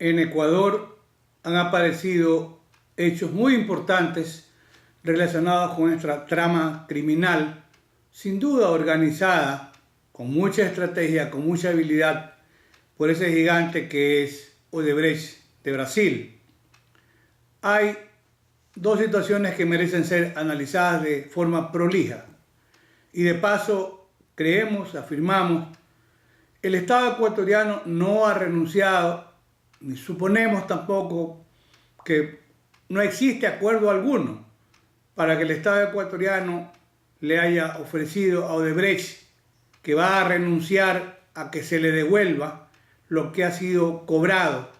en Ecuador han aparecido hechos muy importantes relacionados con nuestra trama criminal, sin duda organizada, con mucha estrategia, con mucha habilidad, por ese gigante que es Odebrecht de Brasil. Hay dos situaciones que merecen ser analizadas de forma prolija. Y de paso, creemos, afirmamos, el Estado ecuatoriano no ha renunciado, ni suponemos tampoco que no existe acuerdo alguno para que el Estado ecuatoriano le haya ofrecido a Odebrecht que va a renunciar a que se le devuelva lo que ha sido cobrado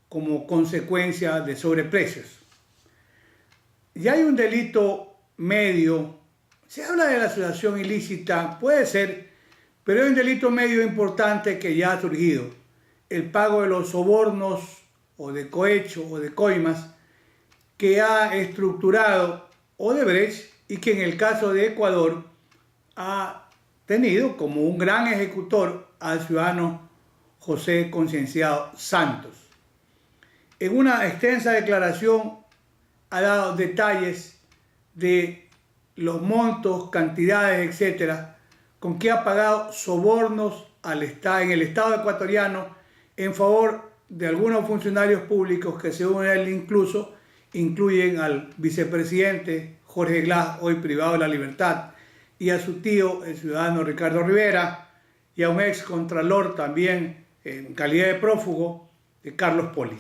como consecuencia de sobreprecios. Ya hay un delito medio, se habla de la asociación ilícita, puede ser, pero hay un delito medio importante que ya ha surgido, el pago de los sobornos o de cohecho o de coimas que ha estructurado Odebrecht y que en el caso de Ecuador ha tenido como un gran ejecutor al ciudadano José Concienciado Santos. En una extensa declaración ha dado detalles de los montos, cantidades, etcétera, con que ha pagado sobornos en el Estado ecuatoriano en favor de algunos funcionarios públicos que, según él incluso, incluyen al vicepresidente Jorge Glass, hoy privado de la libertad, y a su tío, el ciudadano Ricardo Rivera, y a un ex contralor también en calidad de prófugo, de Carlos Poli.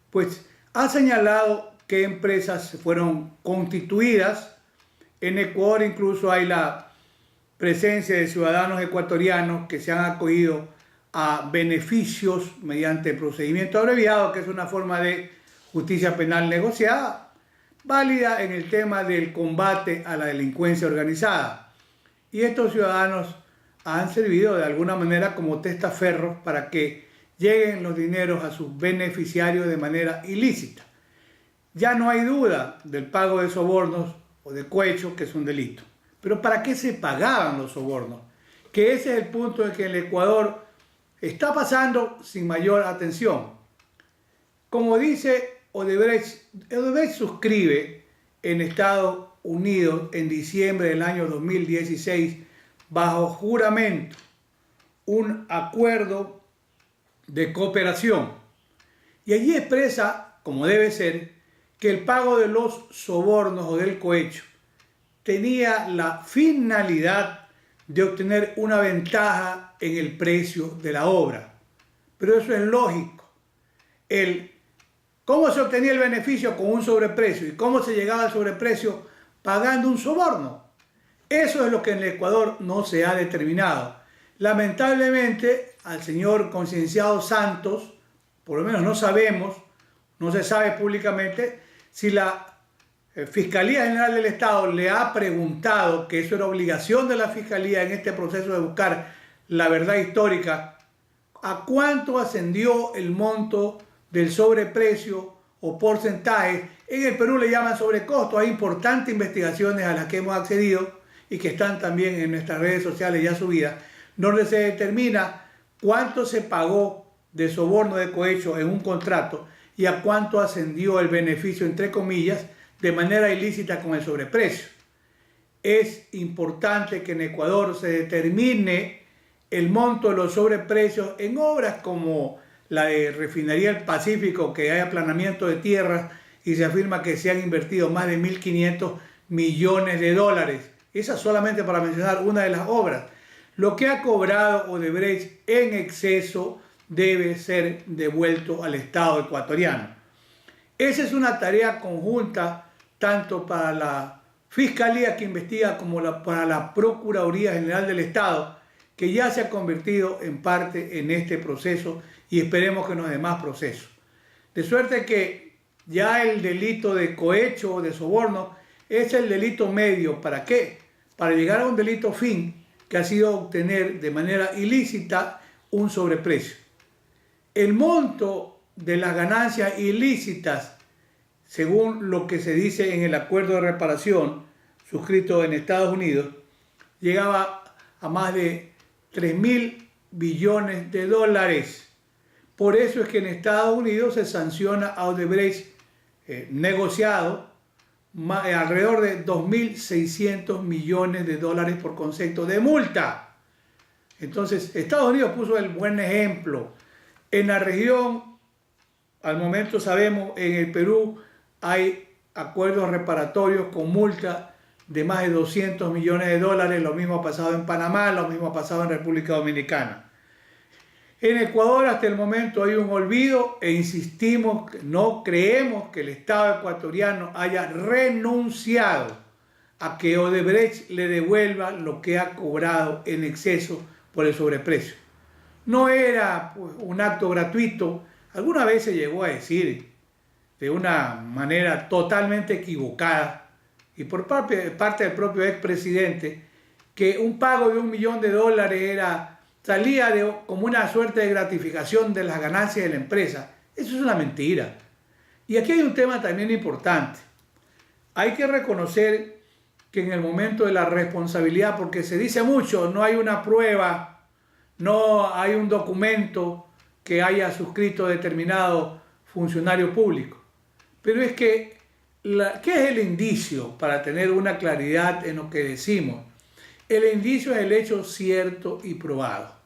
Pues ha señalado qué empresas fueron constituidas. En Ecuador incluso hay la presencia de ciudadanos ecuatorianos que se han acogido a beneficios mediante procedimiento abreviado, que es una forma de justicia penal negociada, válida en el tema del combate a la delincuencia organizada. Y estos ciudadanos han servido de alguna manera como testaferros para que lleguen los dineros a sus beneficiarios de manera ilícita. Ya no hay duda del pago de sobornos o de cohecho, que es un delito. Pero ¿para qué se pagaban los sobornos? Que ese es el punto en que el Ecuador está pasando sin mayor atención. Como dice Odebrecht suscribe en Estados Unidos en diciembre del año 2016 bajo juramento un acuerdo de cooperación. Y allí expresa, como debe ser, que el pago de los sobornos o del cohecho tenía la finalidad de obtener una ventaja en el precio de la obra. Pero eso es lógico. ¿Cómo se obtenía el beneficio? Con un sobreprecio. ¿Y cómo se llegaba al sobreprecio? Pagando un soborno. Eso es lo que en el Ecuador no se ha determinado. Lamentablemente, al señor Concienciado Santos, por lo menos no sabemos, no se sabe públicamente, si la Fiscalía General del Estado le ha preguntado, que eso era obligación de la Fiscalía en este proceso de buscar la verdad histórica, a cuánto ascendió el monto del sobreprecio o porcentaje. En el Perú le llaman sobrecosto. Hay importantes investigaciones a las que hemos accedido y que están también en nuestras redes sociales ya subidas, donde se determina cuánto se pagó de soborno de cohecho en un contrato y a cuánto ascendió el beneficio, entre comillas, de manera ilícita con el sobreprecio. Es importante que en Ecuador se determine el monto de los sobreprecios en obras como la de Refinería del Pacífico, que hay aplanamiento de tierras y se afirma que se han invertido más de 1.500 millones de dólares. Esa solamente para mencionar una de las obras. Lo que ha cobrado Odebrecht en exceso debe ser devuelto al Estado ecuatoriano. Esa es una tarea conjunta tanto para la Fiscalía que investiga como para la Procuraduría General del Estado, que ya se ha convertido en parte en este proceso y esperemos que en los demás procesos. De suerte que ya el delito de cohecho o de soborno es el delito medio. ¿Para qué? Para llegar a un delito fin, que ha sido obtener de manera ilícita un sobreprecio. El monto de las ganancias ilícitas, según lo que se dice en el acuerdo de reparación suscrito en Estados Unidos, llegaba a más de 3.000 billones de dólares. Por eso es que en Estados Unidos se sanciona a Odebrecht, negociado, alrededor de 2.600 millones de dólares por concepto de multa. Entonces, Estados Unidos puso el buen ejemplo. En la región, al momento sabemos, en el Perú hay acuerdos reparatorios con multa de más de 200 millones de dólares. Lo mismo ha pasado en Panamá, lo mismo ha pasado en República Dominicana. En Ecuador hasta el momento hay un olvido e insistimos, no creemos que el Estado ecuatoriano haya renunciado a que Odebrecht le devuelva lo que ha cobrado en exceso por el sobreprecio. No era pues, un acto gratuito. Alguna vez se llegó a decir de una manera totalmente equivocada y por parte del propio expresidente que un pago de $1 millón salía como una suerte de gratificación de las ganancias de la empresa. Eso es una mentira. Y aquí hay un tema también importante. Hay que reconocer que en el momento de la responsabilidad, porque se dice mucho, no hay una prueba, no hay un documento que haya suscrito determinado funcionario público. Pero es que, ¿qué es el indicio para tener una claridad en lo que decimos? El indicio es el hecho cierto y probado.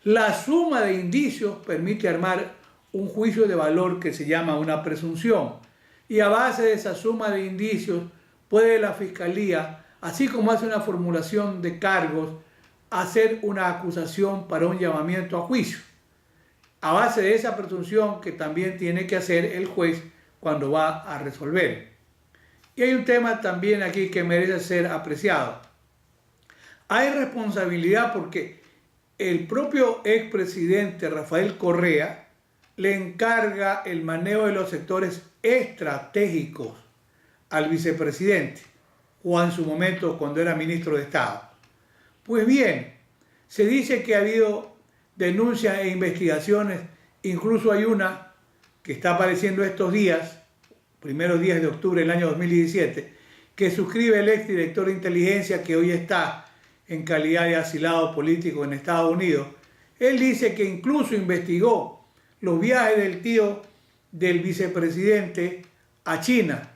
La suma de indicios permite armar un juicio de valor que se llama una presunción. Y a base de esa suma de indicios puede la Fiscalía, así como hace una formulación de cargos, hacer una acusación para un llamamiento a juicio. A base de esa presunción que también tiene que hacer el juez cuando va a resolver. Y hay un tema también aquí que merece ser apreciado. Hay responsabilidad porque el propio expresidente Rafael Correa le encarga el manejo de los sectores estratégicos al vicepresidente, o en su momento cuando era ministro de Estado. Pues bien, se dice que ha habido denuncias e investigaciones, incluso hay una que está apareciendo estos días, primeros días de octubre del año 2017, que suscribe el exdirector de inteligencia que hoy está en calidad de asilado político en Estados Unidos. Él dice que incluso investigó los viajes del tío del vicepresidente a China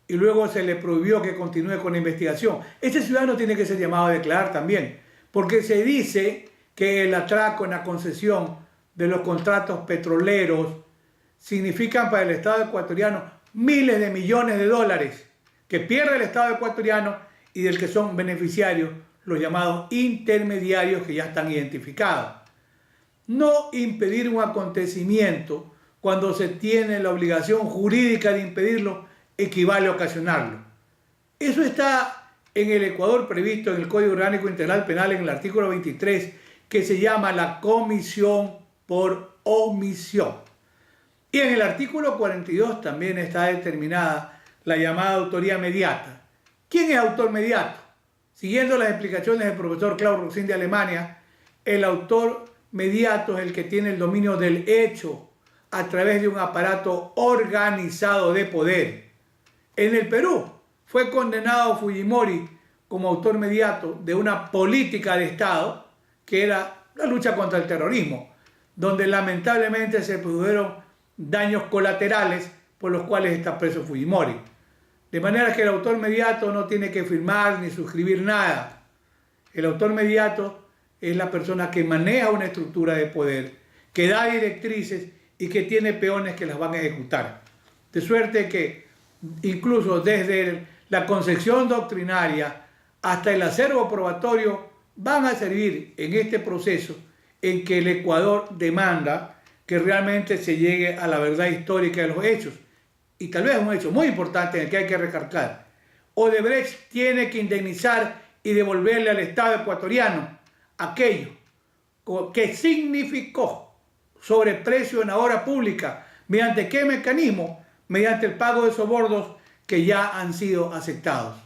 y luego se le prohibió que continúe con la investigación. Este ciudadano tiene que ser llamado a declarar también, porque se dice que el atraco en la concesión de los contratos petroleros significan para el Estado ecuatoriano miles de millones de dólares que pierde el Estado ecuatoriano y del que son beneficiarios los llamados intermediarios que ya están identificados. No impedir un acontecimiento cuando se tiene la obligación jurídica de impedirlo equivale a ocasionarlo. Eso está en el Ecuador previsto en el Código Orgánico Integral Penal en el artículo 23, que se llama la comisión por omisión. Y en el artículo 42 también está determinada la llamada autoría mediata. ¿Quién es autor mediato? Siguiendo las explicaciones del profesor Klaus Roxin de Alemania, el autor mediato es el que tiene el dominio del hecho a través de un aparato organizado de poder. En el Perú fue condenado Fujimori como autor mediato de una política de Estado que era la lucha contra el terrorismo, donde lamentablemente se produjeron daños colaterales por los cuales está preso Fujimori. De manera que el autor mediato no tiene que firmar ni suscribir nada. El autor mediato es la persona que maneja una estructura de poder, que da directrices y que tiene peones que las van a ejecutar. De suerte que incluso desde la concepción doctrinaria hasta el acervo probatorio van a servir en este proceso en que el Ecuador demanda que realmente se llegue a la verdad histórica de los hechos. Y tal vez un hecho muy importante en el que hay que recalcar. Odebrecht tiene que indemnizar y devolverle al Estado ecuatoriano aquello que significó sobreprecio en la obra pública. ¿Mediante qué mecanismo? Mediante el pago de sobornos que ya han sido aceptados.